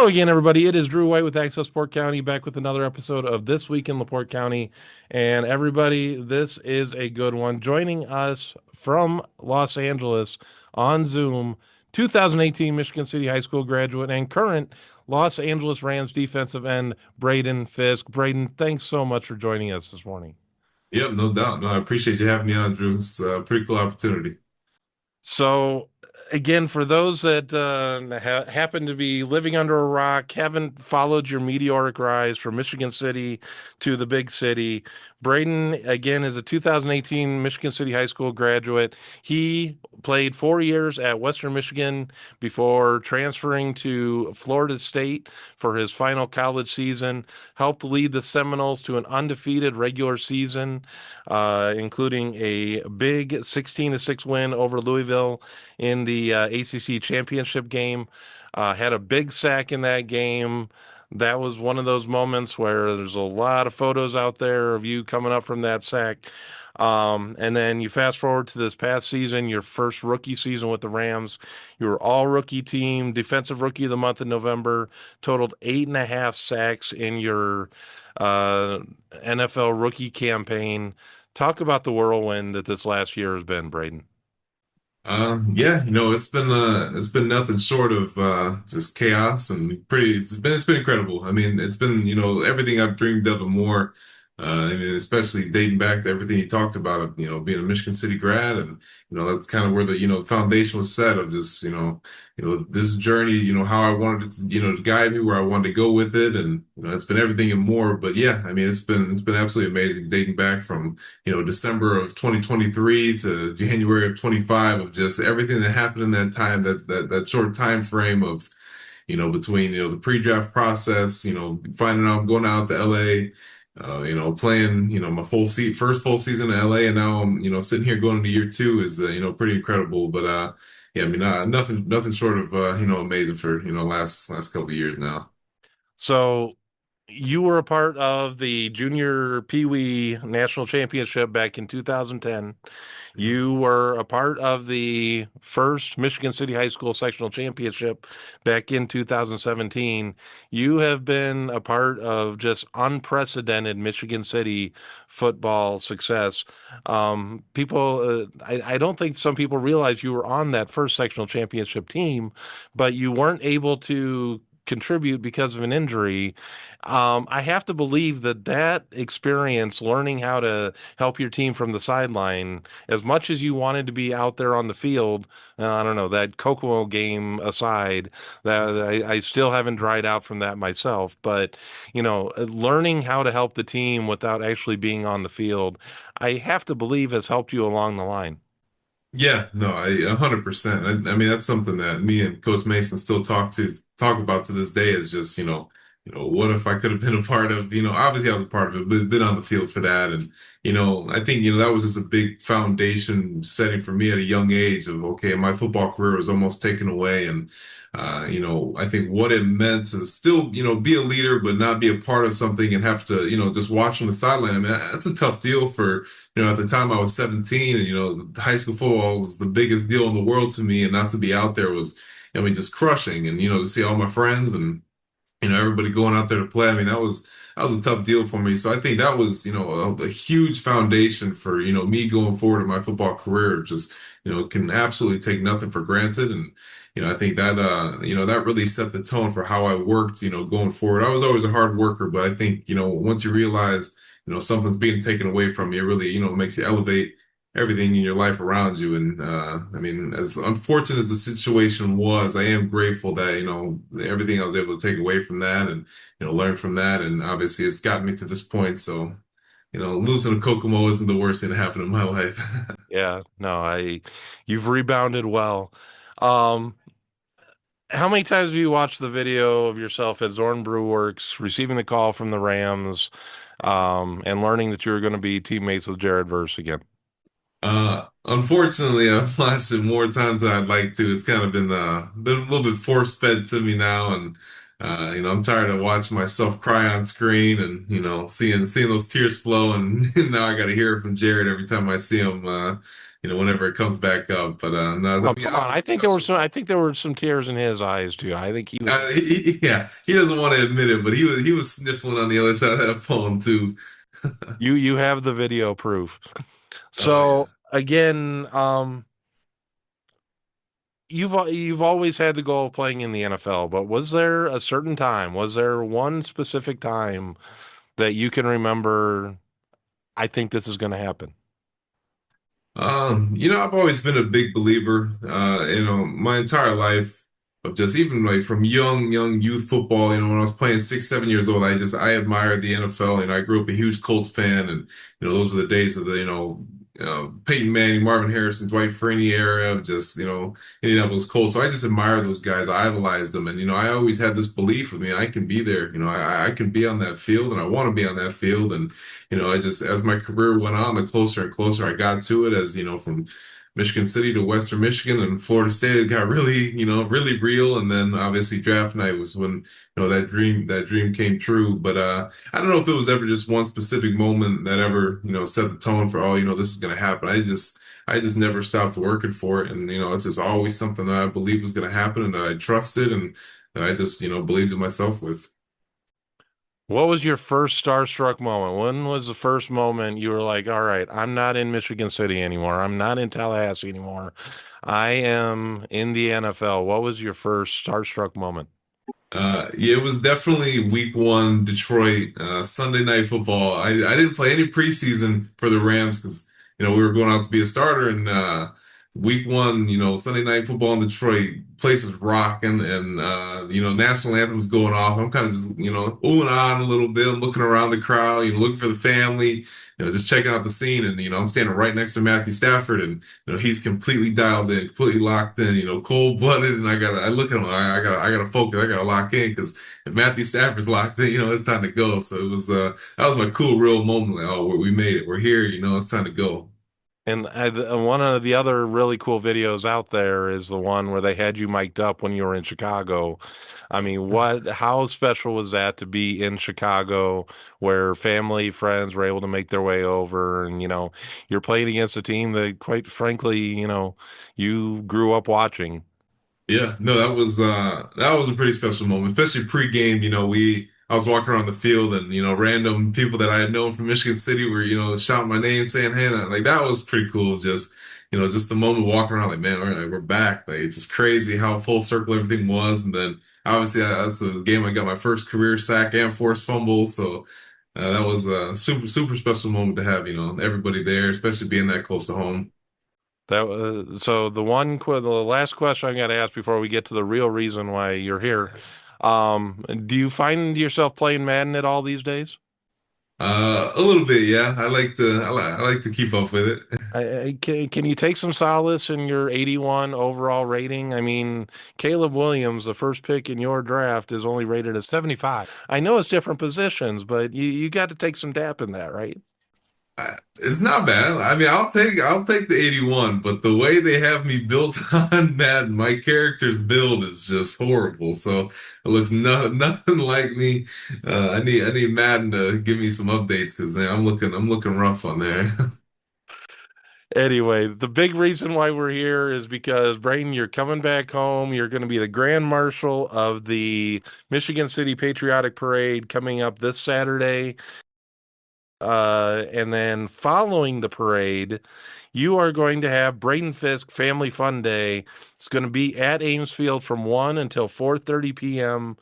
again, everybody. It is Drew White with Access LaPorte County back with another episode of This Week in LaPorte County. And everybody, this is a good one. Joining us from Los Angeles on Zoom, 2018 Michigan City High School graduate and current Los Angeles Rams defensive end, Braden Fiske. Braden, thanks so much for joining us this morning. Yep, no doubt. No, I appreciate you having me on, Drew. It's a pretty cool opportunity. So, again, for those that happen to be living under a rock, haven't followed your meteoric rise from Michigan City to the big city, Braden, again, is a 2018 Michigan City High School graduate. He played 4 years at Western Michigan before transferring to Florida State for his final college season, helped lead the Seminoles to an undefeated regular season, including a big 16-6 win over Louisville in the ACC championship game. Had a big sack in that game. That was one of those moments where there's a lot of photos out there of you coming up from that sack. And then you fast forward to this past season, your first rookie season with the Rams. You were all rookie team, defensive rookie of the month in November, totaled 8.5 sacks in your NFL rookie campaign. Talk about the whirlwind that this last year has been, Braden. Yeah, it's been nothing short of just chaos and it's been incredible. I mean, it's been, everything I've dreamed of and more. I mean, especially dating back to everything you talked about, being a Michigan City grad, and that's kind of where the foundation was set of just, this journey, how I wanted it to, to guide me where I wanted to go with it, and it's been everything and more. But yeah, I mean, it's been absolutely amazing dating back from December of 2023 to January of 25, of just everything that happened in that time, that short time frame of between the pre-draft process, finding out I'm going out to LA, playing my first full season in LA, and now I'm sitting here going into year two is pretty incredible. But yeah, I mean, nothing short of amazing for last couple of years now. So you were a part of the Junior Pee Wee National Championship back in 2010. You were a part of the first Michigan City High School Sectional Championship back in 2017. You have been a part of just unprecedented Michigan City football success. I don't think some people realize you were on that first sectional championship team, but you weren't able to contribute because of an injury. I have to believe that experience, learning how to help your team from the sideline, as much as you wanted to be out there on the field, I don't know, that Kokomo game aside, that I still haven't dried out from that myself. But, learning how to help the team without actually being on the field, I have to believe has helped you along the line. Yeah, no, 100%. I mean, that's something that me and Coach Mason still talk about to this day, is just, what if I could have been a part of, obviously I was a part of it, but been on the field for that. And, I think, that was just a big foundation setting for me at a young age of, okay, my football career was almost taken away. And, I think what it meant to still, be a leader, but not be a part of something and have to, just watch from the sideline. I mean, that's a tough deal for, at the time I was 17, and, high school football was the biggest deal in the world to me, and not to be out there was, I mean, just crushing. And, to see all my friends and, everybody going out there to play. I mean, that was a tough deal for me. So I think that was, a huge foundation for, me going forward in my football career. Just, can absolutely take nothing for granted. And, I think that, that really set the tone for how I worked, going forward. I was always a hard worker, but I think, once you realize, something's being taken away from you, it really, makes you elevate everything in your life around you. And I mean, as unfortunate as the situation was, I am grateful that, everything I was able to take away from that and, learn from that. And obviously it's gotten me to this point. So, losing a Kokomo isn't the worst thing that happened in my life. Yeah, no, you've rebounded well. Um, How many times have you watched the video of yourself at Zorn Brew Works receiving the call from the Rams, and learning that you were going to be teammates with Jared Verse again? Unfortunately, I've watched it more times than I'd like to. It's kind of been a little bit force fed to me now, and I'm tired of watching myself cry on screen and seeing those tears flow, and now I got to hear it from Jared every time I see him. Whenever it comes back up. But no, I Oh, mean, come on. obviously special. I think there were some tears in his eyes too. I think he was Yeah, he doesn't want to admit it, but he was sniffling on the other side of that phone too. you have the video proof. Oh yeah. So again, you've always had the goal of playing in the NFL, but was there a certain time? Was there one specific time that you can remember? I think this is going to happen. I've always been a big believer, my entire life of just even like from young youth football, when I was playing 6, 7 years old, I admired the NFL, and I grew up a huge Colts fan, and those were the days of the, Peyton Manning, Marvin Harrison, Dwight Freeney era of just, Indianapolis Colts. So I just admire those guys. I idolized them. And, I always had this belief of me, I can be there. I can be on that field, and I want to be on that field. And, I just, as my career went on, the closer and closer I got to it, as, from Michigan City to Western Michigan and Florida State, it got really, really real. And then obviously draft night was when, that dream came true. But, I don't know if it was ever just one specific moment that ever, set the tone for, oh, this is going to happen. I just never stopped working for it. And, it's just always something that I believed was going to happen and that I trusted and that I just, believed in myself with. What was your first starstruck moment? When was the first moment you were like, all right, I'm not in Michigan City anymore. I'm not in Tallahassee anymore. I am in the NFL. What was your first starstruck moment? Yeah, it was definitely week one, Detroit, Sunday night football. I didn't play any preseason for the Rams because, we were going out to be a starter. And week one, Sunday night football in Detroit, place was rocking, and, national anthem was going off. I'm kind of just, oohing on a little bit. I'm looking around the crowd, looking for the family, just checking out the scene. And, I'm standing right next to Matthew Stafford, and, he's completely dialed in, completely locked in, cold blooded. And I look at him, I gotta focus, I gotta lock in because if Matthew Stafford's locked in, it's time to go. So it was, that was my cool, real moment. Like, oh, we made it. We're here. It's time to go. And one of the other really cool videos out there is the one where they had you mic'd up when you were in Chicago. I mean, how special was that to be in Chicago where family, friends were able to make their way over and, you're playing against a team that quite frankly, you grew up watching. Yeah, no, that was a pretty special moment, especially pre-game. I was walking around the field, and random people that I had known from Michigan City were shouting my name, saying Hannah. Like that was pretty cool. Just the moment walking around, like man, we're back. Like it's just crazy how full circle everything was. And then obviously that's the game I got my first career sack and forced fumble. So that was a super super special moment to have. Everybody there, especially being that close to home. So the last question I got to ask before we get to the real reason why you're here. Do you find yourself playing Madden at all these days? A little bit, yeah. I like to keep up with it. Can you take some solace in your 81 overall rating? I mean, Caleb Williams, the first pick in your draft, is only rated as 75. I know it's different positions, but you got to take some dap in that, right? It's not bad. I mean, I'll take the 81, but the way they have me built on Madden, my character's build is just horrible. So it looks nothing like me. I need Madden to give me some updates because I'm looking rough on there. Anyway, the big reason why we're here is because Braden, you're coming back home. You're going to be the Grand Marshal of the Michigan City Patriotic Parade coming up this Saturday. And then following the parade, you are going to have Braden Fiske Family Fun Day. It's going to be at Ames Field from 1 until 4:30 p.m.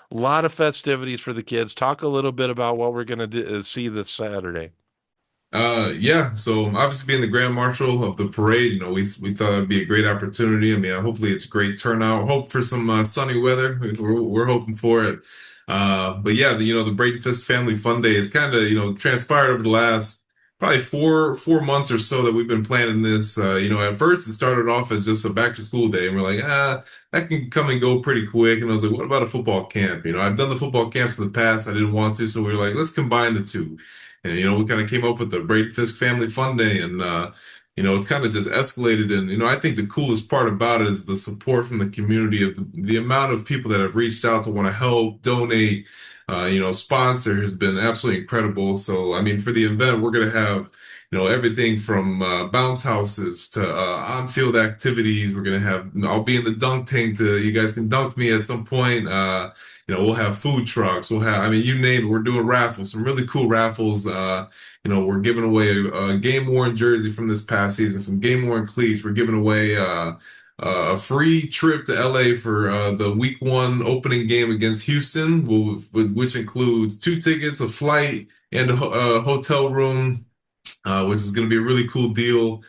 A lot of festivities for the kids. Talk a little bit about what we're going to see this Saturday. Yeah. So obviously being the Grand Marshal of the parade, we thought it'd be a great opportunity. I mean, hopefully it's a great turnout. Hope for some sunny weather. We're hoping for it. But yeah, the Braden Fiske Family Fun Day is kind of transpired over the last probably four months or so that we've been planning this. At first it started off as just a back to school day, and we're like, that can come and go pretty quick. And I was like, what about a football camp? I've done the football camps in the past. I didn't want to, so we were like, let's combine the two. And we kind of came up with the Braden Fiske Family Fun Day, and it's kind of just escalated. And, I think the coolest part about it is the support from the community of the amount of people that have reached out to want to help, donate, sponsor has been absolutely incredible. So, I mean, for the event, we're going to have, everything from bounce houses to on-field activities. We're going to have, I'll be in the dunk tank you guys can dunk me at some point. We'll have food trucks. We'll have, I mean, you name it. We're doing raffles, some really cool raffles. We're giving away a game-worn jersey from this past season, some game-worn cleats. We're giving away a free trip to LA for the week one opening game against Houston, which includes 2 tickets, a flight, and a hotel room, which is going to be a really cool deal.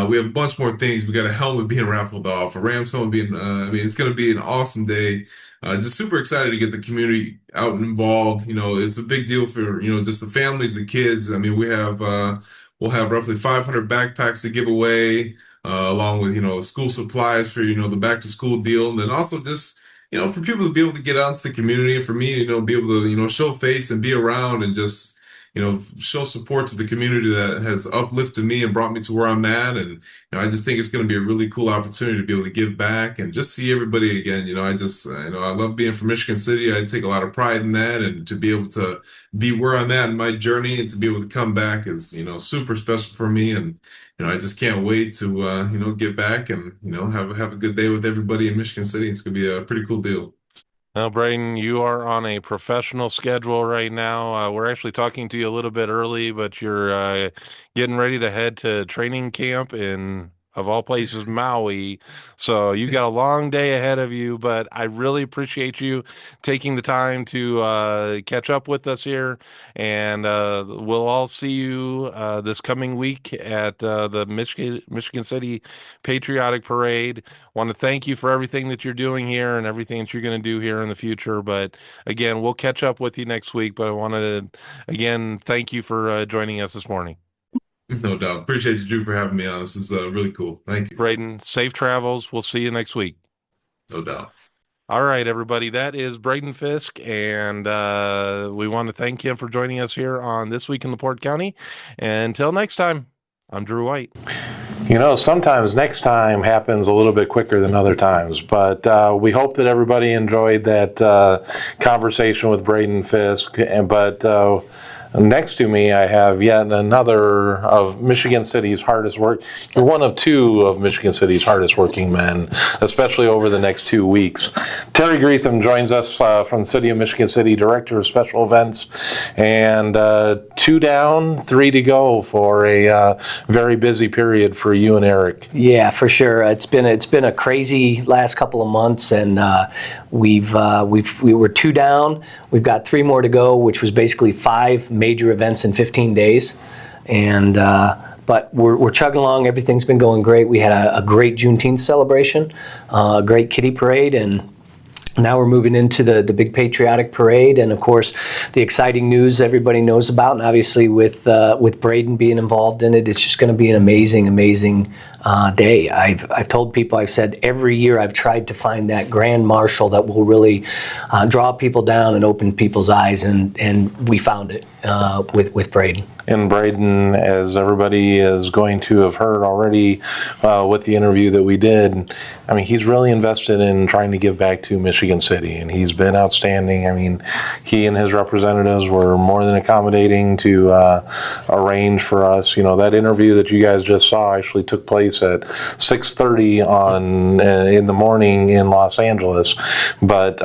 We have a bunch more things. We got a helmet being raffled off, a Rams helmet being, I mean, it's going to be an awesome day. Just super excited to get the community out and involved. It's a big deal for, just the families, the kids. I mean, we'll have roughly 500 backpacks to give away, along with, school supplies for, the back to school deal. And then also just, for people to be able to get out into the community and for me, be able to, show face and be around and just, show support to the community that has uplifted me and brought me to where I'm at. And, I just think it's going to be a really cool opportunity to be able to give back and just see everybody again. I love being from Michigan City. I take a lot of pride in that, and to be able to be where I'm at in my journey and to be able to come back is, super special for me. And, I just can't wait to, get back and, have a good day with everybody in Michigan City. It's going to be a pretty cool deal. Now, Braden, you are on a professional schedule right now. We're actually talking to you a little bit early, but you're getting ready to head to training camp in, of all places, Maui. So you got a long day ahead of you, but I really appreciate you taking the time to catch up with us here. And we'll all see you this coming week at the Michigan City Patriotic Parade. Want to thank you for everything that you're doing here and everything that you're going to do here in the future. But again, we'll catch up with you next week. But I wanted to, again, thank you for joining us this morning. No doubt. Appreciate you, Drew, for having me on. This is really cool. Thank you. Braden, safe travels. We'll see you next week. No doubt. All right, everybody. That is Braden Fiske, and we want to thank him for joining us here on This Week in LaPorte County. Until next time, I'm Drew White. Sometimes next time happens a little bit quicker than other times, but we hope that everybody enjoyed that conversation with Braden Fiske. But next to me, I have yet another of Michigan City's hardest work. You're one of two of Michigan City's hardest working men, especially over the next 2 weeks. Terry Greetham joins us from the City of Michigan City, Director of Special Events, and 2 down, 3 to go for a very busy period for you and Eric. Yeah, for sure. It's been a crazy last couple of months, and we were 2 down. We've got 3 more to go, which was basically 5 major events in 15 days, and but we're chugging along. Everything's been going great. We had a great Juneteenth celebration, a great kiddie parade, and now we're moving into the big patriotic parade, and of course the exciting news everybody knows about. And obviously with Braden being involved in it, it's just going to be an amazing day. I've told people, I've said every year I've tried to find that Grand Marshal that will really draw people down and open people's eyes, and we found it with Braden. And Braden, as everybody is going to have heard already with the interview that we did, I mean, he's really invested in trying to give back to Michigan City, and he's been outstanding. I mean, he and his representatives were more than accommodating to arrange for us. That interview that you guys just saw actually took place at 6:30 in the morning in Los Angeles. But,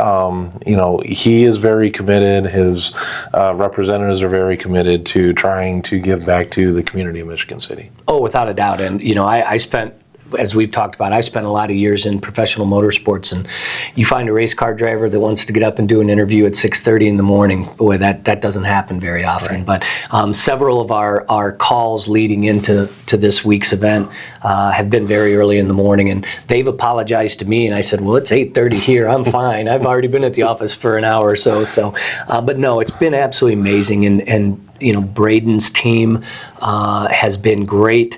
he is very committed. His representatives are very committed to trying to give back to the community of Michigan City. Oh, without a doubt. And, I spent, as we've talked about, I spent a lot of years in professional motorsports, and you find a race car driver that wants to get up and do an interview at 6:30 in the morning. Boy, that doesn't happen very often. Right. But several of our calls leading into this week's event have been very early in the morning, and they've apologized to me, and I said, well, it's 8:30 here. I'm fine. I've already been at the office for an hour or so. But no, it's been absolutely amazing, and Braden's team has been great.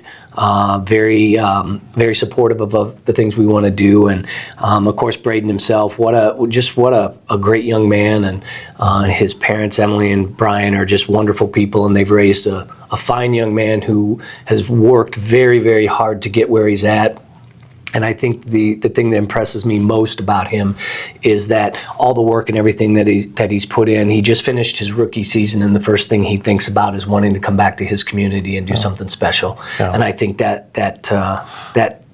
Very supportive of the things we want to do, and of course Braden himself. What a great young man, and his parents Emily and Brian are just wonderful people, and they've raised a a fine young man who has worked very, very hard to get where he's at. And I think the thing that impresses me most about him is that all the work and everything that he's put in. He just finished his rookie season, and the first thing he thinks about is wanting to come back to his community and do something special. Yeah. And I think that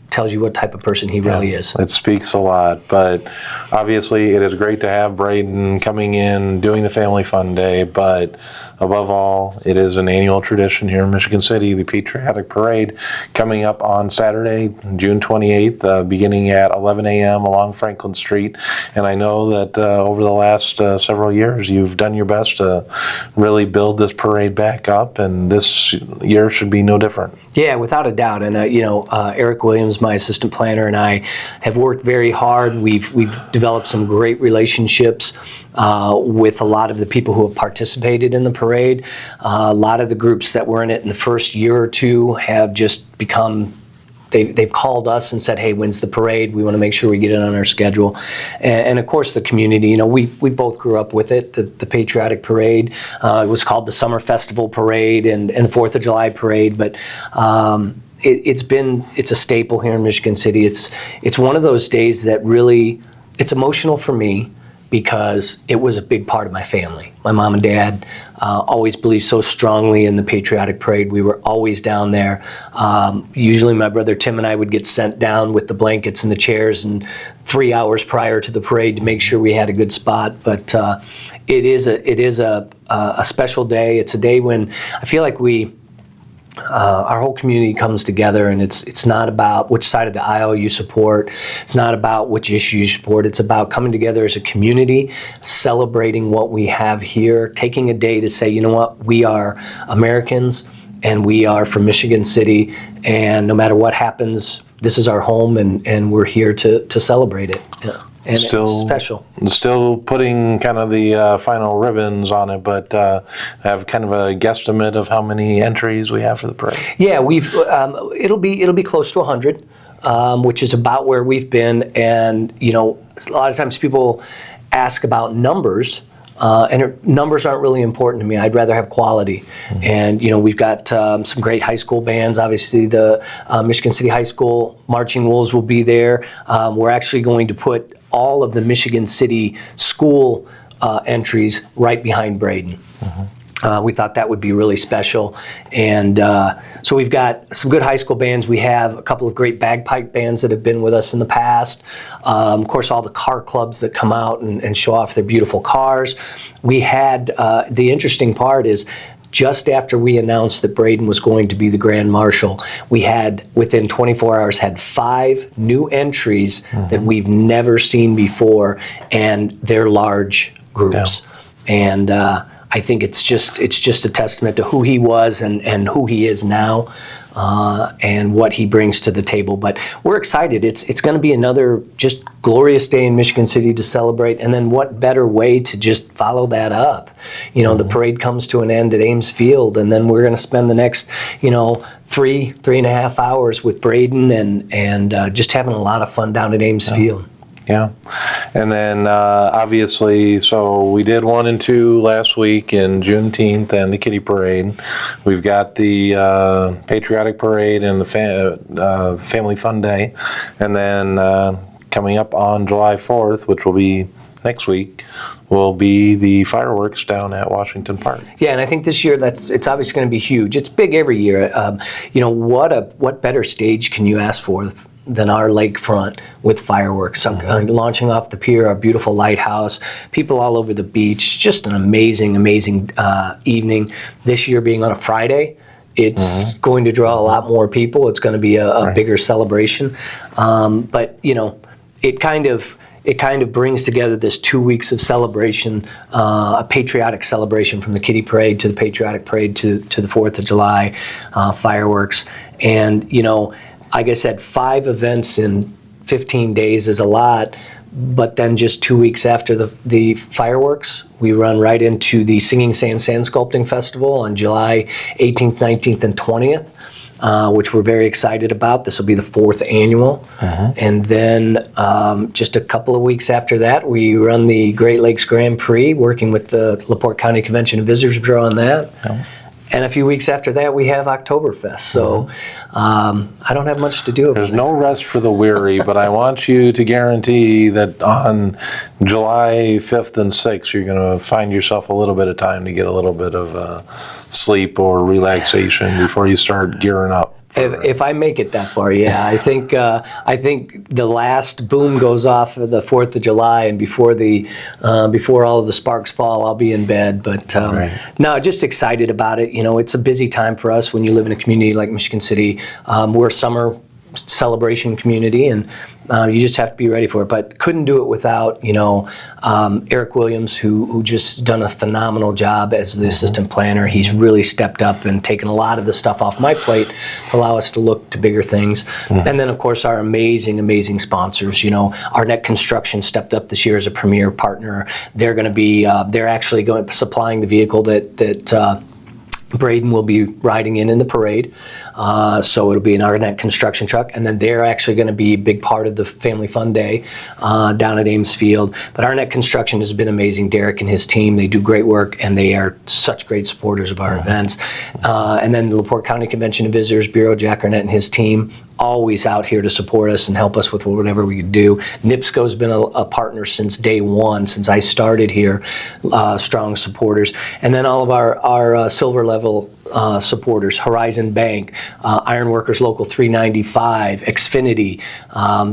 tells you what type of person he really is. It speaks a lot, but obviously it is great to have Braden coming in, doing the Family Fun Day, but above all, it is an annual tradition here in Michigan City, the Patriotic Parade, coming up on Saturday, June 28th, beginning at 11 a.m. along Franklin Street. And I know that over the last several years, you've done your best to really build this parade back up, and this year should be no different. Yeah, without a doubt. And Eric Williams, my assistant planner, and I have worked very hard. We've developed some great relationships with a lot of the people who have participated in the parade. A lot of the groups that were in it in the first year or two have just become, they've called us and said, hey, when's the parade? We want to make sure we get it on our schedule. And of course, the community, we both grew up with it, the Patriotic Parade. It was called the Summer Festival Parade and the 4th of July Parade, but it's a staple here in Michigan City. It's one of those days that really, it's emotional for me because it was a big part of my family. My mom and dad always believed so strongly in the Patriotic Parade. We were always down there. Usually my brother Tim and I would get sent down with the blankets and the chairs and 3 hours prior to the parade to make sure we had a good spot. But it is a special day. It's a day when I feel like our whole community comes together, and it's not about which side of the aisle you support. It's not about which issue you support. It's about coming together as a community, celebrating what we have here, taking a day to say, you know what, we are Americans, and we are from Michigan City, and no matter what happens, this is our home, and we're here to celebrate it. Yeah. And it's special. Still putting kind of the final ribbons on it, but have kind of a guesstimate of how many entries we have for the parade. Yeah, it'll be close to 100, which is about where we've been. And a lot of times people ask about numbers. And numbers aren't really important to me. I'd rather have quality. Mm-hmm. And, we've got some great high school bands. Obviously, the Michigan City High School Marching Wolves will be there. We're actually going to put all of the Michigan City school entries right behind Braden. Mm-hmm. We thought that would be really special. And so we've got some good high school bands. We have a couple of great bagpipe bands that have been with us in the past. Of course, all the car clubs that come out and show off their beautiful cars. We had, the interesting part is, just after we announced that Braden was going to be the Grand Marshal, we had, within 24 hours, had 5 new entries that we've never seen before, and they're large groups. Yeah. And I think it's just a testament to who he was and who he is now, and what he brings to the table. But we're excited. It's going to be another just glorious day in Michigan City to celebrate. And then what better way to just follow that up? The parade comes to an end at Ames Field, and then we're going to spend the next, 3.5 hours with Braden and just having a lot of fun down at Ames Field. Yeah. And then obviously, so we did 1 and 2 last week in Juneteenth and the Kitty Parade. We've got the Patriotic Parade and the Family Fun Day. And then coming up on July 4th, which will be next week, will be the fireworks down at Washington Park. Yeah, and I think this year it's obviously going to be huge. It's big every year. What better stage can you ask for than our lakefront with fireworks? Launching off the pier, our beautiful lighthouse, people all over the beach. Just an amazing, amazing evening. This year being on a Friday, it's going to draw a lot more people. It's going to be a bigger celebration. But it kind of brings together this 2 weeks of celebration, a patriotic celebration, from the Kitty Parade to the Patriotic Parade to the 4th of July fireworks. And like I said, 5 events in 15 days is a lot, but then just 2 weeks after the fireworks, we run right into the Singing Sand Sculpting Festival on July 18th, 19th, and 20th, which we're very excited about. This will be the 4th annual. And then just a couple of weeks after that, we run the Great Lakes Grand Prix, working with the LaPorte County Convention and Visitors Bureau on that. And a few weeks after that, we have Oktoberfest. So I don't have much to do. There's no rest for the weary, but I want you to guarantee that on July 5th and 6th, you're going to find yourself a little bit of time to get a little bit of sleep or relaxation before you start gearing up. If I make it that far, yeah, I think the last boom goes off of the 4th of July, and before all of the sparks fall, I'll be in bed. But no, just excited about it. You know, it's a busy time for us when you live in a community like Michigan City. We're a summer celebration community, and you just have to be ready for it. But couldn't do it without, Eric Williams, who just done a phenomenal job as the assistant planner. He's really stepped up and taken a lot of the stuff off my plate to allow us to look to bigger things. And then, of course, our amazing sponsors. Arnett Construction stepped up this year as a premier partner. They're going to be, they're actually supplying the vehicle that Braden will be riding in the parade. So it'll be an Arnett construction truck, and then they're actually going to be a big part of the Family Fun Day down at Ames Field. But Arnett Construction has been amazing. Derek and his team, they do great work, and they are such great supporters of our events. And then the LaPorte County Convention and Visitors Bureau, Jack Arnett and his team, always out here to support us and help us with whatever we could do. NIPSCO's been a partner since day one, since I started here, strong supporters. And then all of our silver level supporters, Horizon Bank, Ironworkers Local 395, Xfinity,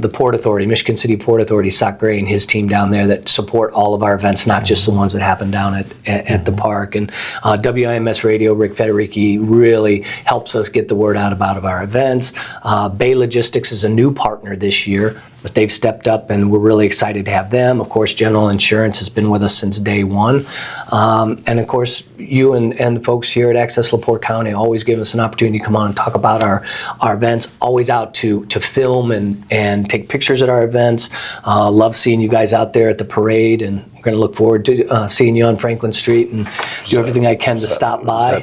the Port Authority, Michigan City Port Authority, Sock Gray and his team down there that support all of our events, not just the ones that happen down at the park. And WIMS Radio, Rick Federici, really helps us get the word out about our events. Bay Logistics is a new partner this year, but they've stepped up, and we're really excited to have them. Of course, General Insurance has been with us since day one. And of course, you and the folks here at Access LaPorte County always give us an opportunity to come on and talk about our events, always out to film and take pictures at our events. Love seeing you guys out there at the parade, and we're going to look forward to seeing you on Franklin Street and do everything I can to stop by.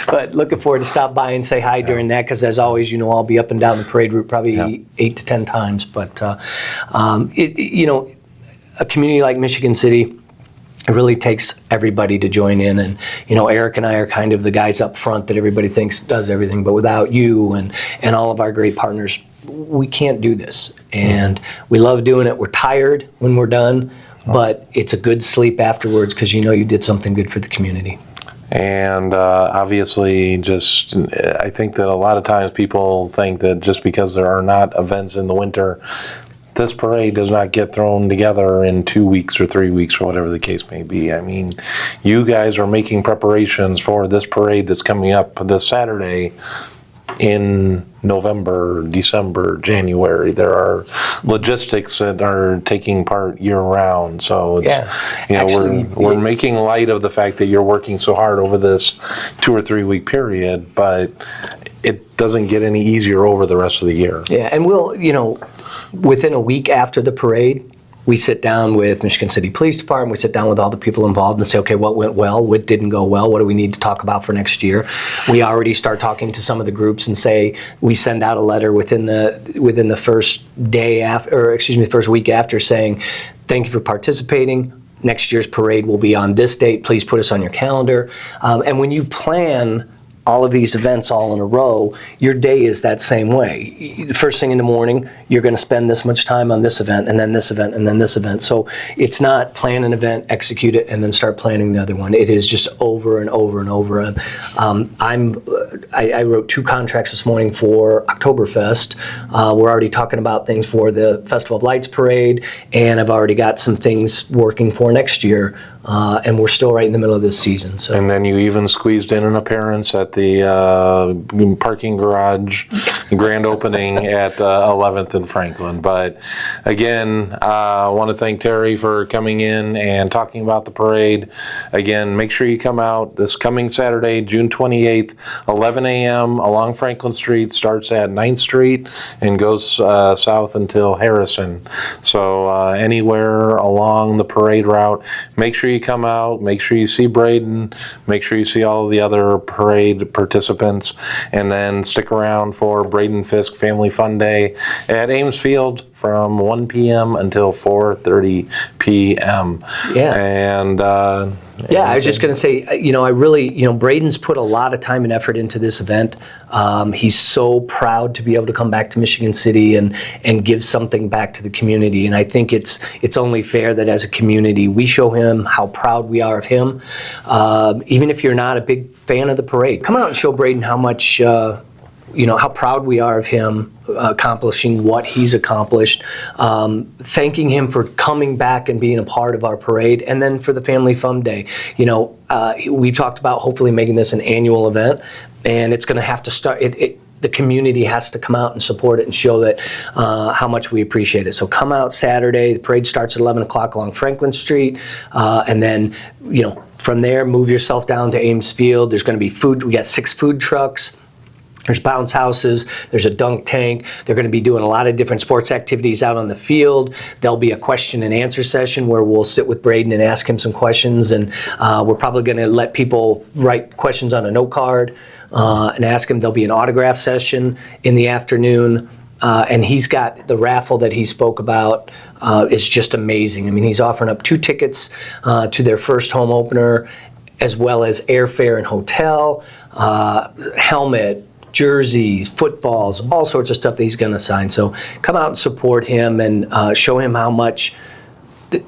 But looking forward to stop by and say hi during that, because as always, I'll be up and down the parade route probably 8 to 10 times. But, a community like Michigan City, it really takes everybody to join in. And, Eric and I are kind of the guys up front that everybody thinks does everything. But without you and all of our great partners, we can't do this. And we love doing it. We're tired when we're done, but it's a good sleep afterwards because you did something good for the community. And obviously, I think that a lot of times people think that just because there are not events in the winter, this parade does not get thrown together in 2 weeks or 3 weeks or whatever the case may be. I mean, you guys are making preparations for this parade that's coming up this Saturday in November, December, January. There are logistics that are taking part year round. So it's, we're making light of the fact that you're working so hard over this 2 or 3 week period, but it doesn't get any easier over the rest of the year. Yeah, and we'll, within a week after the parade, we sit down with Michigan City Police Department, we sit down with all the people involved and say, okay, what went well, what didn't go well, what do we need to talk about for next year? We already start talking to some of the groups and say, we send out a letter within the first day after, or first week after, saying, thank you for participating. Next year's parade will be on this date. Please put us on your calendar. And when you plan all of these events all in a row, your day is that same way. The first thing in the morning, you're going to spend this much time on this event, and then this event, and then this event. So it's not plan an event, execute it, and then start planning the other one. It is just over and over and over. I wrote 2 contracts this morning for Oktoberfest. We're already talking about things for the Festival of Lights Parade, and I've already got some things working for next year. And we're still right in the middle of this season. So. And then you even squeezed in an appearance at the parking garage grand opening at 11th and Franklin. But again, I want to thank Terry for coming in and talking about the parade. Again, make sure you come out this coming Saturday, June 28th, 11 a.m. along Franklin Street. Starts at 9th Street and goes south until Harrison. So anywhere along the parade route, make sure you come out, make sure you see Braden, make sure you see all of the other parade participants, and then stick around for Braden Fiske Family Fun Day at Ames Field from 1 p.m. until 4:30 p.m. Yeah. And Yeah, I was just going to say, I really, Braden's put a lot of time and effort into this event. He's so proud to be able to come back to Michigan City and give something back to the community. And I think it's only fair that as a community, we show him how proud we are of him. Even if you're not a big fan of the parade, come out and show Braden how much, how proud we are of him accomplishing what he's accomplished, thanking him for coming back and being a part of our parade, and then for the Family Fun Day. We talked about hopefully making this an annual event, and it's going to have to start. The community has to come out and support it and show that how much we appreciate it. So come out Saturday. The parade starts at 11 o'clock along Franklin Street, and then from there move yourself down to Ames Field. There's going to be food. We got 6 food trucks. There's bounce houses, there's a dunk tank. They're going to be doing a lot of different sports activities out on the field. There'll be a question and answer session where we'll sit with Braden and ask him some questions. And we're probably going to let people write questions on a note card and ask him. There'll be an autograph session in the afternoon. And he's got the raffle that he spoke about is just amazing. I mean, he's offering up 2 tickets to their first home opener, as well as airfare and hotel, helmet, jerseys, footballs, all sorts of stuff that he's going to sign. So come out and support him and show him how much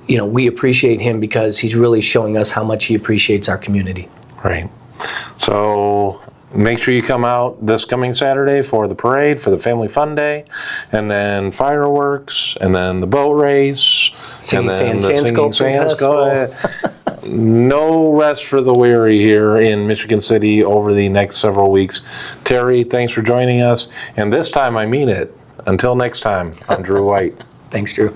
we appreciate him, because he's really showing us how much he appreciates our community. Right. So make sure you come out this coming Saturday for the parade, for the Family Fun Day, and then fireworks, and then the boat race, Singing and then Sand the Singing Sculpture Sand Sculpture. No rest for the weary here in Michigan City over the next several weeks. Terry, thanks for joining us. And this time I mean it. Until next time, I'm Drew White. Thanks, Drew.